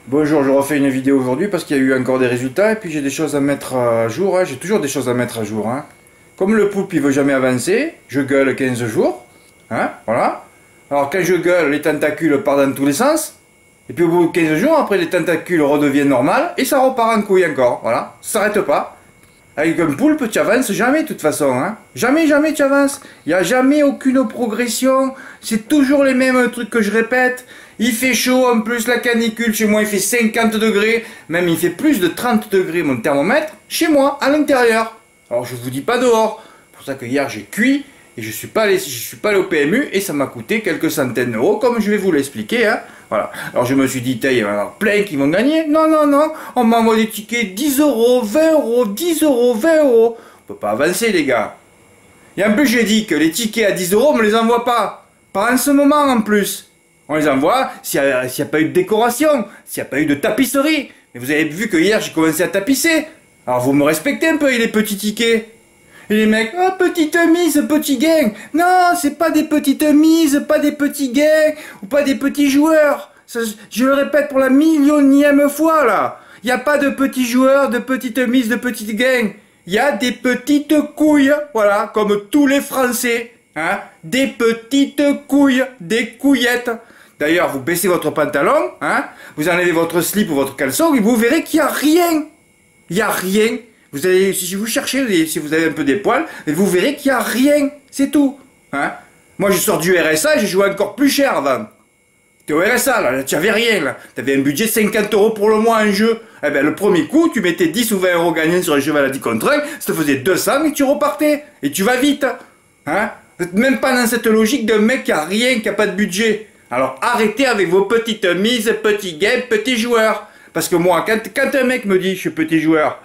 Bonjour, je refais une vidéo aujourd'hui parce qu'il y a eu encore des résultats et puis j'ai des choses à mettre à jour, hein. J'ai toujours des choses à mettre à jour, hein. Comme le poulpe il veut jamais avancer, je gueule 15 jours, hein, voilà. Alors quand je gueule, les tentacules partent dans tous les sens, et puis au bout de 15 jours, après les tentacules redeviennent normales et ça repart en couille encore, voilà, ça s'arrête pas. Avec un poulpe, tu avances jamais de toute façon, hein. Jamais, jamais tu avances. Il n'y a jamais aucune progression. C'est toujours les mêmes trucs que je répète. Il fait chaud, en plus la canicule, chez moi il fait 50 degrés. Même il fait plus de 30 degrés mon thermomètre, chez moi, à l'intérieur. Alors je vous dis pas dehors. C'est pour ça que hier j'ai cuit et je suis pas allé au PMU et ça m'a coûté quelques centaines d'euros comme je vais vous l'expliquer, hein. Voilà. Alors je me suis dit, il y en a plein qui vont gagner. Non, non, non. On m'envoie des tickets 10 euros, 20 euros, 10 euros, 20 euros. On peut pas avancer, les gars. Et en plus, j'ai dit que les tickets à 10 euros, on me les envoie pas. Pas en ce moment, en plus. On les envoie s'il n'y a pas eu de décoration, s'il n'y a pas eu de tapisserie. Mais vous avez vu que hier, j'ai commencé à tapisser. Alors vous me respectez un peu, les petits tickets. Et les mecs, oh, petite mise, petit gang. Non, c'est pas des petites mises, pas des petits gangs, ou pas des petits joueurs. Ça, je le répète pour la millionième fois, là. Il n'y a pas de petits joueurs, de petites mises, de petites gangs. Il y a des petites couilles, voilà, comme tous les Français. Hein, des petites couilles, des couillettes. D'ailleurs, vous baissez votre pantalon, hein, vous enlevez votre slip ou votre caleçon, et vous verrez qu'il n'y a rien. Il n'y a rien. Vous allez, si vous cherchez, si vous avez un peu des poils, vous verrez qu'il n'y a rien. C'est tout. Hein, moi, je sors du RSA et j'ai joué encore plus cher avant. T'es au RSA, là, tu n'avais rien, là. T'avais un budget de 50 euros pour le mois en jeu. Eh ben, le premier coup, tu mettais 10 ou 20 euros gagnés sur un cheval à 10 contre 1, ça te faisait 200 et tu repartais. Et tu vas vite. Hein, même pas dans cette logique d'un mec qui a rien, qui a pas de budget. Alors arrêtez avec vos petites mises, petits games, petits joueurs. Parce que moi, quand un mec me dit je suis petit joueur,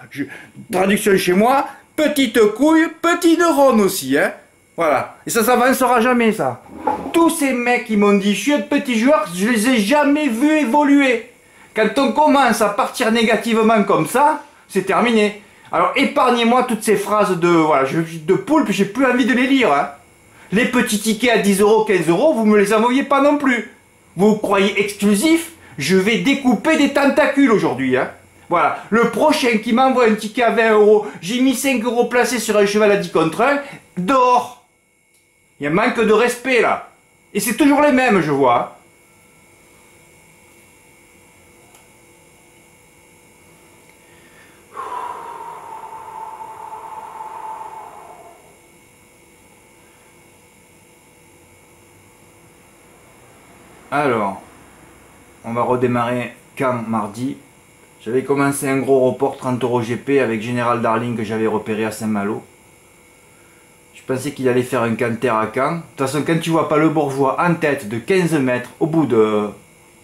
traduction chez moi, petite couille, petit neurone aussi, hein. Voilà. Et ça s'avancera jamais, ça. Tous ces mecs qui m'ont dit je suis un petit joueur, je les ai jamais vus évoluer. Quand on commence à partir négativement comme ça, c'est terminé. Alors épargnez-moi toutes ces phrases de poulpe, j'ai plus envie de les lire, hein. Les petits tickets à 10 euros, 15 euros, vous me les envoyez pas non plus. Vous croyez exclusif? Je vais découper des tentacules aujourd'hui, hein. Voilà. Le prochain qui m'envoie un ticket à 20 euros, j'ai mis 5 euros placés sur un cheval à 10 contre 1, dehors. Il y a un manque de respect, là. Et c'est toujours les mêmes, je vois, hein. Alors, on va redémarrer quand mardi. J'avais commencé un gros report 30 euros GP avec Général Darling que j'avais repéré à Saint-Malo. Je pensais qu'il allait faire un canter à Caen. De toute façon, quand tu vois pas le bourgeois en tête de 15 mètres, au bout de,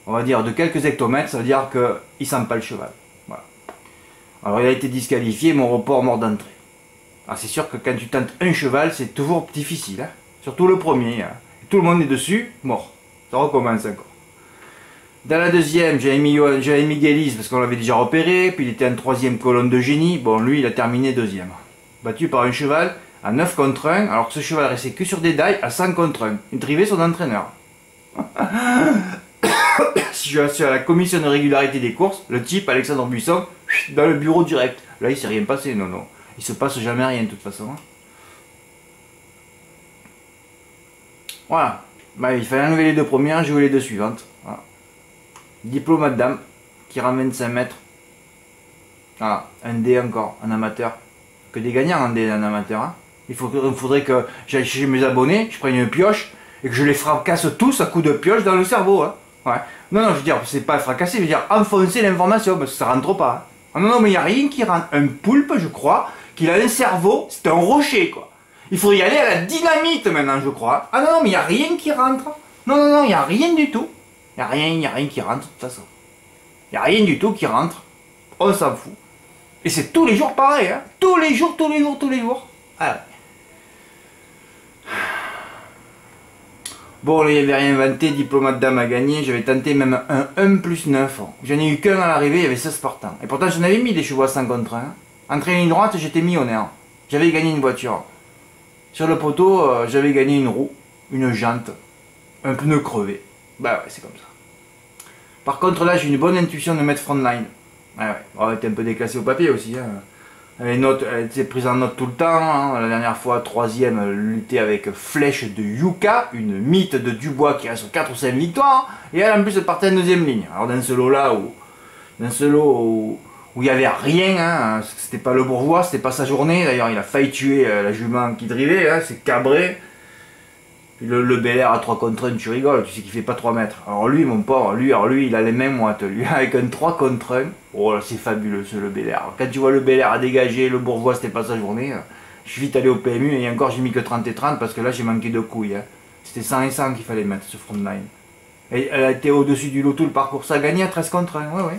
on va dire, de quelques hectomètres, ça veut dire qu'il sent pas le cheval. Voilà. Alors il a été disqualifié, mon report mort d'entrée. Alors c'est sûr que quand tu tentes un cheval, c'est toujours difficile, hein. Surtout le premier, hein. Tout le monde est dessus, mort. Ça recommence encore. Dans la deuxième, j'avais mis Guélis parce qu'on l'avait déjà repéré, puis il était en troisième colonne de génie. Bon, lui, il a terminé deuxième. Battu par un cheval à 9 contre 1, alors que ce cheval restait que sur des dailles à 100 contre 1. Une trivée son entraîneur. Si je suis à la commission de régularité des courses, le type, Alexandre Buisson, dans le bureau direct. Là, il s'est rien passé, non, non. Il se passe jamais rien de toute façon. Voilà. Bah, il fallait enlever les deux premières, jouer les deux suivantes. Voilà. Diplomate dame, qui ramène 5 mètres. Ah, un dé encore, un amateur. Que des gagnants en dé, un amateur. Hein. Il faudrait que j'aille chez mes abonnés, je prenne une pioche et que je les fracasse tous à coups de pioche dans le cerveau. Hein. Ouais. Non, non, je veux dire, c'est pas fracasser, je veux dire enfoncer l'information, parce que ça rentre pas. Hein. Ah, non, non, mais il n'y a rien qui rentre. Un poulpe, je crois, qu'il a un cerveau, c'est un rocher, quoi. Il faut y aller à la dynamite maintenant, je crois. Ah non, non, mais il n'y a rien qui rentre. Non, non, non, il n'y a rien du tout. Il n'y a rien qui rentre de toute façon. Il n'y a rien du tout qui rentre. On s'en fout. Et c'est tous les jours pareil, hein. Tous les jours, tous les jours, tous les jours. Ah. Bon, là, il n'y avait rien inventé. Diplomate dame a gagné. J'avais tenté même un 1 plus 9. J'en ai eu qu'un à l'arrivée, il y avait 16 partants. Et pourtant, j'en avais mis des chevaux à 100 contre 1. Entre une ligne droite, j'étais millionnaire. J'avais gagné une voiture. Sur le poteau, j'avais gagné une roue, une jante, un pneu crevé. Bah ouais, c'est comme ça. Par contre, là, j'ai une bonne intuition de mettre frontline. Ah ouais, on va être un peu déclassé au papier aussi. Hein. Elle était prise en note tout le temps. Hein. La dernière fois, troisième, lutter avec Flèche de Yuka, une mythe de Dubois qui reste sur 4 ou 5 victoires. Et elle, en plus, elle partait en deuxième ligne. Alors, dans ce lot-là, où il n'y avait rien, hein, c'était pas le bourgeois, c'était pas sa journée. D'ailleurs, il a failli tuer la jument qui drivait, hein, c'est cabré. Puis le Bel Air à 3 contre 1, tu rigoles, tu sais qu'il fait pas 3 mètres. Alors lui, mon pauvre, lui, il a les mêmes moites, lui, avec un 3 contre 1. Oh là, c'est fabuleux, le Bel Air. Quand tu vois le Bel Air à dégager, le bourgeois, c'était pas sa journée. Je suis vite allé au PMU, et encore, j'ai mis que 30 et 30, parce que là, j'ai manqué de couilles. Hein. C'était 100 et 100 qu'il fallait mettre, ce frontline. Et elle a été au-dessus du lot tout le parcours. Ça a gagné à 13 contre 1, ouais.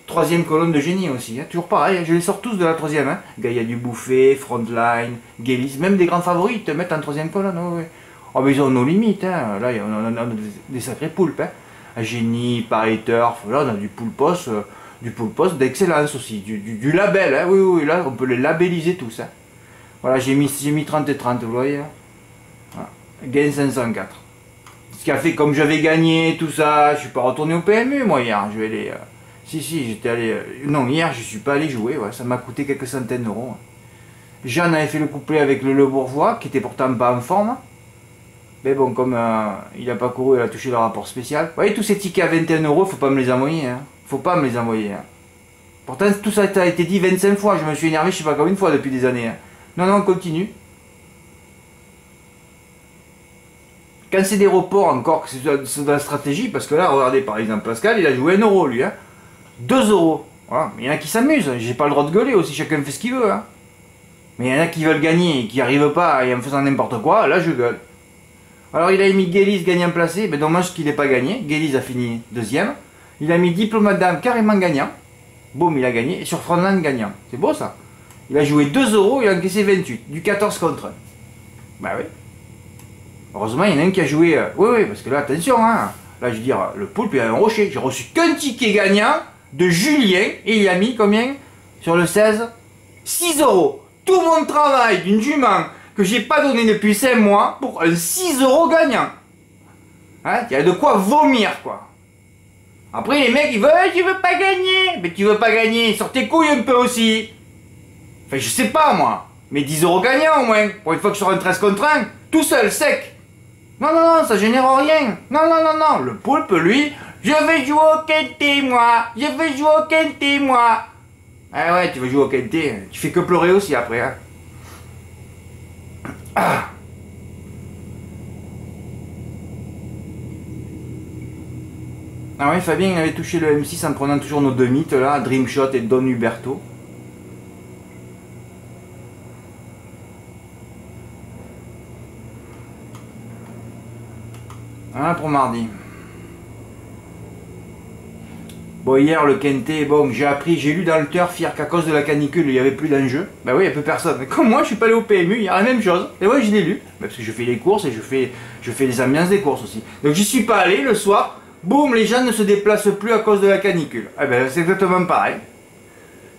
Troisième colonne de génie aussi, hein. Toujours pareil, je les sors tous de la troisième. Hein. Gaïa du Bouffet, Frontline, Gélis, même des grands favoris, ils te mettent en troisième colonne. Ouais. Oh, mais ils ont nos limites, hein. Là on a des sacrés poulpes. Hein. Génie, Paris Turf, là on a du poulpos d'excellence aussi, du label. Hein. Oui, là on peut les labelliser tous. Hein. Voilà, j'ai mis 30 et 30, vous voyez. Hein. Voilà. Gain 504. Ce qui a fait comme j'avais gagné, tout ça, je suis pas retourné au PMU moi hier, je vais aller... Si, j'étais allé... Non, hier, je suis pas allé jouer, ouais, ça m'a coûté quelques centaines d'euros. Jeanne avait fait le couplet avec le Bourgeois, qui était pourtant pas en forme. Mais bon, comme il a pas couru, il a touché le rapport spécial. Vous voyez, tous ces tickets à 21 euros, faut pas me les envoyer. Hein. Faut pas me les envoyer. Hein. Pourtant, tout ça a été dit 25 fois, je me suis énervé, je sais pas combien de fois depuis des années. Hein. Non, on continue. Quand c'est des reports encore, c'est de la stratégie, parce que là, regardez, par exemple, Pascal, il a joué 1 euro, lui. Hein. 2 euros. Voilà. Mais il y en a qui s'amusent. J'ai pas le droit de gueuler aussi. Chacun fait ce qu'il veut. Hein. Mais il y en a qui veulent gagner et qui n'y arrivent pas et en faisant n'importe quoi. Là, je gueule. Alors, il a mis Gélis gagnant placé. Mais dommage qu'il n'ait pas gagné. Gélis a fini deuxième. Il a mis Diplomate d'âme carrément gagnant. Boum, il a gagné. Et sur Frontline gagnant. C'est beau ça. Il a joué 2 euros. Il a encaissé 28. Du 14 contre 1. Bah oui. Heureusement, il y en a un qui a joué. Oui, parce que là, attention. Hein. Là, je veux dire, le poulpe, il a un rocher. J'ai reçu qu'un ticket gagnant de Julien, et il a mis combien sur le 16? 6 euros. Tout mon travail d'une jument que j'ai pas donné depuis 5 mois pour un 6 euros gagnant. Hein, il y a de quoi vomir, quoi. Après, les mecs, ils veulent, tu veux pas gagner. Mais tu veux pas gagner, sors tes couilles un peu aussi. Enfin, je sais pas, moi. Mais 10 euros gagnants, au moins. Pour une fois que je sors un 13 contre 1, tout seul, sec. Non, ça génère rien. Non. Le poulpe, lui, je vais jouer au quintet, moi. Je vais jouer au quintet, moi. Ah ouais, tu veux jouer au quintet. Tu fais que pleurer aussi après. Hein. Ah. Ah oui, Fabien il avait touché le M6 en prenant toujours nos 2 mythes là, Dreamshot et Don Huberto. Voilà pour mardi. Bon, hier, le quintet, bon, j'ai lu dans le turf hier qu'à cause de la canicule, il n'y avait plus d'enjeu. Ben oui, il n'y a plus personne. Comme moi, je suis pas allé au PMU, il y a la même chose. Et ouais, je l'ai lu. Ben, parce que je fais les courses et je fais les ambiances des courses aussi. Donc, j'y suis pas allé le soir. Boum, les gens ne se déplacent plus à cause de la canicule. Eh ben, c'est exactement pareil.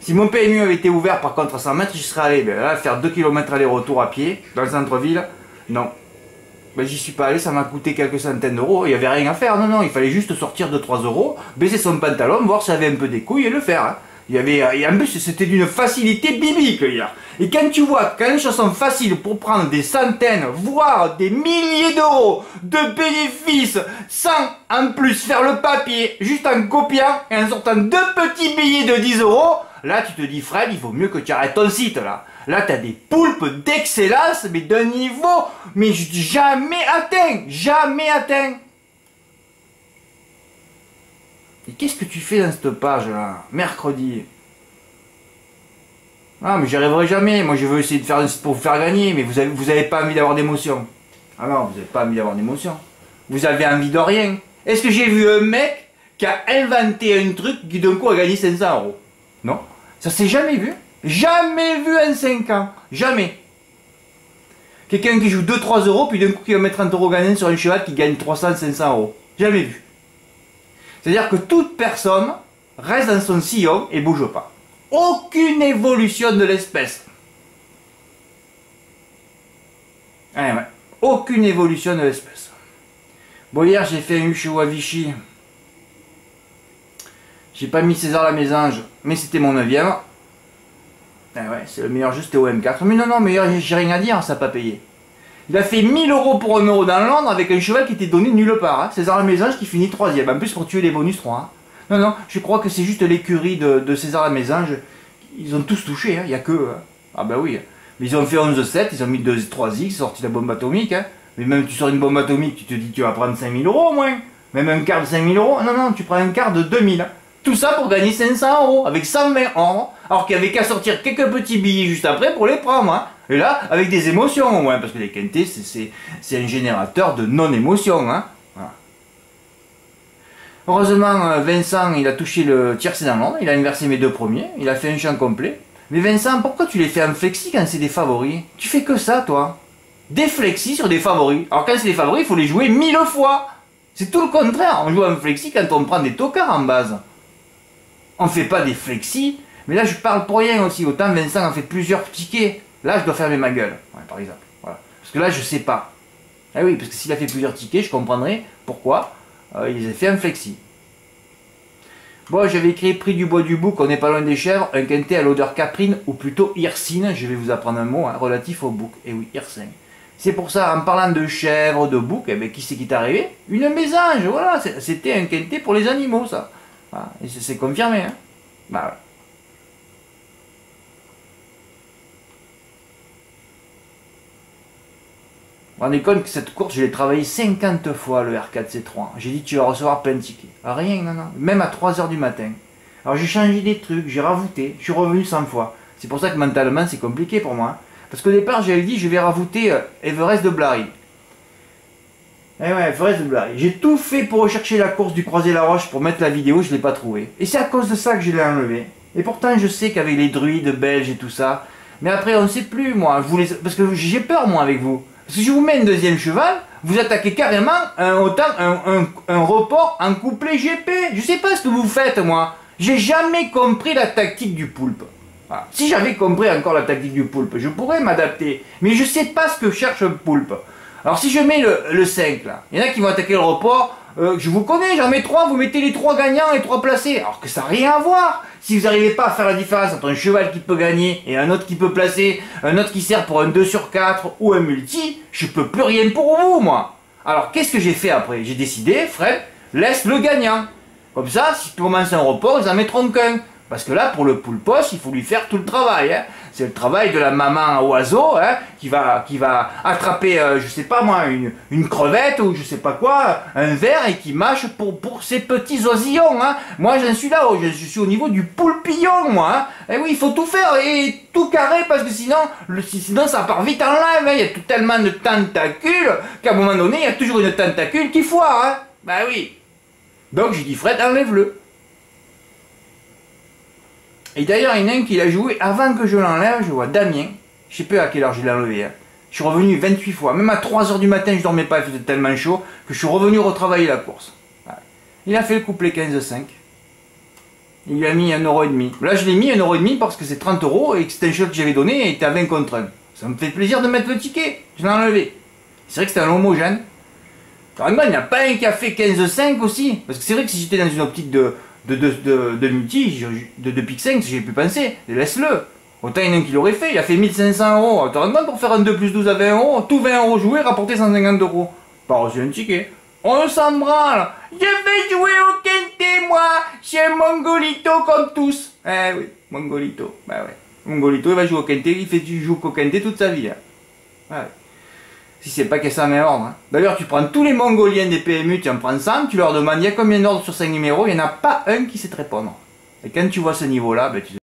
Si mon PMU avait été ouvert, par contre, à 100 mètres, j'y serais allé. Ben, là, faire 2 km aller-retour à pied, dans le centre-ville, non. Ben, j'y suis pas allé, ça m'a coûté quelques centaines d'euros, il n'y avait rien à faire, non, il fallait juste sortir de 3 euros, baisser son pantalon, voir s'il y avait un peu des couilles et le faire. Hein. Et en plus, c'était d'une facilité biblique hier. Et quand tu vois quand les choses sont faciles pour prendre des centaines, voire des milliers d'euros de bénéfices, sans en plus faire le papier, juste en copiant et en sortant 2 petits billets de 10 euros, là tu te dis Fred, il vaut mieux que tu arrêtes ton site là. Là, tu as des poulpes d'excellence, mais d'un niveau, mais jamais atteint. Jamais atteint. Et qu'est-ce que tu fais dans cette page-là, mercredi? Ah, mais j'y arriverai jamais. Moi, je veux essayer de faire un site pour vous faire gagner, mais vous avez pas envie d'avoir d'émotion. Ah non, vous n'avez pas envie d'avoir d'émotion. Vous avez envie de rien. Est-ce que j'ai vu un mec qui a inventé un truc qui d'un coup a gagné 500 euros? Non. Ça s'est jamais vu. Jamais vu en 5 ans. Jamais. Quelqu'un qui joue 2-3 euros, puis d'un coup qui va mettre 30 euros gagnants sur un cheval qui gagne 300-500 euros. Jamais vu. C'est-à-dire que toute personne reste dans son sillon et bouge pas. Aucune évolution de l'espèce. Ouais. Aucune évolution de l'espèce. Bon, hier j'ai fait un Ushua Vichy. J'ai pas mis César la Mésange, mais c'était mon 9ème. Eh ouais, c'est le meilleur jeu, c'était au M4. Mais non, mais j'ai rien à dire, ça n'a pas payé. Il a fait 1000 € pour 1 € dans Londres avec un cheval qui était donné nulle part. Hein. César la Mésange qui finit 3ème. En plus pour tuer les bonus 3. Hein. Non, je crois que c'est juste l'écurie de César la Mésange. Ils ont tous touché, hein. Il n'y a que... Ah bah oui. Mais ils ont fait 11-7, ils ont mis 3X, sorti la bombe atomique. Hein. Mais même tu sors une bombe atomique, tu te dis que tu vas prendre 5000 € au moins. Même un quart de 5000 €. Non, tu prends un quart de 2000. Hein. Tout ça pour gagner 500 € avec 120 €. Alors qu'il n'y avait qu'à sortir quelques petits billets juste après pour les prendre. Hein. Et là, avec des émotions au moins. Parce que les quintés, c'est un générateur de non-émotion. Hein. Voilà. Heureusement, Vincent, il a touché le tiercé dans l'ordre. Il a inversé mes deux premiers. Il a fait un champ complet. Mais Vincent, pourquoi tu les fais en flexi quand c'est des favoris? Tu fais que ça, toi. Des flexis sur des favoris. Alors quand c'est des favoris, il faut les jouer 1000 fois. C'est tout le contraire. On joue en flexi quand on prend des tocards en base. On fait pas des flexis. Mais là, je parle pour rien aussi. Autant Vincent en fait plusieurs tickets. Là, je dois fermer ma gueule. Ouais, par exemple. Voilà. Parce que là, je sais pas. Ah oui, parce que s'il a fait plusieurs tickets, je comprendrai pourquoi il les a fait en flexi. Bon, j'avais écrit prix du bois du bouc, on n'est pas loin des chèvres, un quintet à l'odeur caprine, ou plutôt hirsine, je vais vous apprendre un mot hein, relatif au bouc. Et oui, hircin. C'est pour ça, en parlant de chèvre, de bouc, eh ben, qui c'est qui t'est arrivé? Une mésange, voilà, c'était un quintet pour les animaux, ça. Voilà. Et c'est confirmé, hein. Bah ouais. Vous vous rendez compte que cette course, je l'ai travaillé 50 fois le R4C3. J'ai dit tu vas recevoir plein de tickets. Rien, non. Même à 3 h du matin. Alors j'ai changé des trucs, j'ai ravouté, je suis revenu 100 fois. C'est pour ça que mentalement c'est compliqué pour moi. Hein. Parce qu'au départ j'avais dit je vais ravouter Everest de Blary. Eh ouais, Everest de Blary. J'ai tout fait pour rechercher la course du Croisé-la-Roche pour mettre la vidéo, je ne l'ai pas trouvé. Et c'est à cause de ça que je l'ai enlevé. Et pourtant je sais qu'avec les druides belges et tout ça, mais après on ne sait plus moi, parce que j'ai peur moi avec vous. Parce que je vous mets un deuxième cheval, vous attaquez carrément un report en couplet GP. Je sais pas ce que vous faites moi. J'ai jamais compris la tactique du poulpe. Voilà. Si j'avais compris encore la tactique du poulpe, je pourrais m'adapter. Mais je sais pas ce que cherche un poulpe. Alors si je mets le 5 là, il y en a qui vont attaquer le report. Je vous connais, j'en mets 3, vous mettez les 3 gagnants et 3 placés. Alors que ça n'a rien à voir. Si vous n'arrivez pas à faire la différence entre un cheval qui peut gagner et un autre qui peut placer, un autre qui sert pour un 2 sur 4 ou un multi, je peux plus rien pour vous, moi. Alors qu'est-ce que j'ai fait après? J'ai décidé, Fred, laisse le gagnant. Comme ça, si tu commences un report, ils en mettront qu'un. Parce que là, pour le poulpos, il faut lui faire tout le travail. Hein. C'est le travail de la maman oiseau hein, qui va attraper, je sais pas moi, une crevette ou je sais pas quoi, un ver et qui mâche pour ces petits oisillons. Hein. Moi, j'en suis là, je suis au niveau du poulpillon, moi. Hein. Et oui, il faut tout faire et tout carré parce que sinon ça part vite en live. Hein. Il y a tellement de tentacules qu'à un moment donné, il y a toujours une tentacule qui foire. Hein. Bah oui. Donc, j'ai dit, Fred, enlève-le. Et d'ailleurs, il y en a un qui l'a joué avant que je l'enlève, je vois Damien. Je sais plus à quelle heure je l'ai enlevé. Hein. Je suis revenu 28 fois. Même à 3 h du matin, je dormais pas, il faisait tellement chaud que je suis revenu retravailler la course. Voilà. Il a fait le couplet 15-5. Il lui a mis 1,5 €. Là, je l'ai mis 1,5 € parce que c'est 30 € et que c'était un jeu que j'avais donné et il était à 20 contre 1. Ça me fait plaisir de mettre le ticket. Je l'ai enlevé. C'est vrai que c'était un homogène. Alors, il n'y en a pas un qui a fait 15-5 aussi. Parce que c'est vrai que si j'étais dans une optique de multi, de pique 5, si j'ai pu penser, laisse-le. Autant il y en a un qui l'aurait fait, il a fait 1500 €. Tu rends pour faire un 2 plus 12 à 20 €, tout 20 € joué, rapporter 150 €. Pas reçu un ticket. On s'en branle. Je vais jouer au quintet, moi. C'est un Mongolito comme tous. Eh oui, Mongolito. Bah ouais. Mongolito, il va jouer au quintet, il joue qu'au quintet toute sa vie. Hein. Ouais. Si c'est pas que ça met ordre. Hein. D'ailleurs, tu prends tous les Mongoliens des PMU, tu en prends 100, tu leur demandes il y a combien d'ordres sur 5 numéros, il n'y en a pas un qui sait te répondre. Et quand tu vois ce niveau-là, ben, tu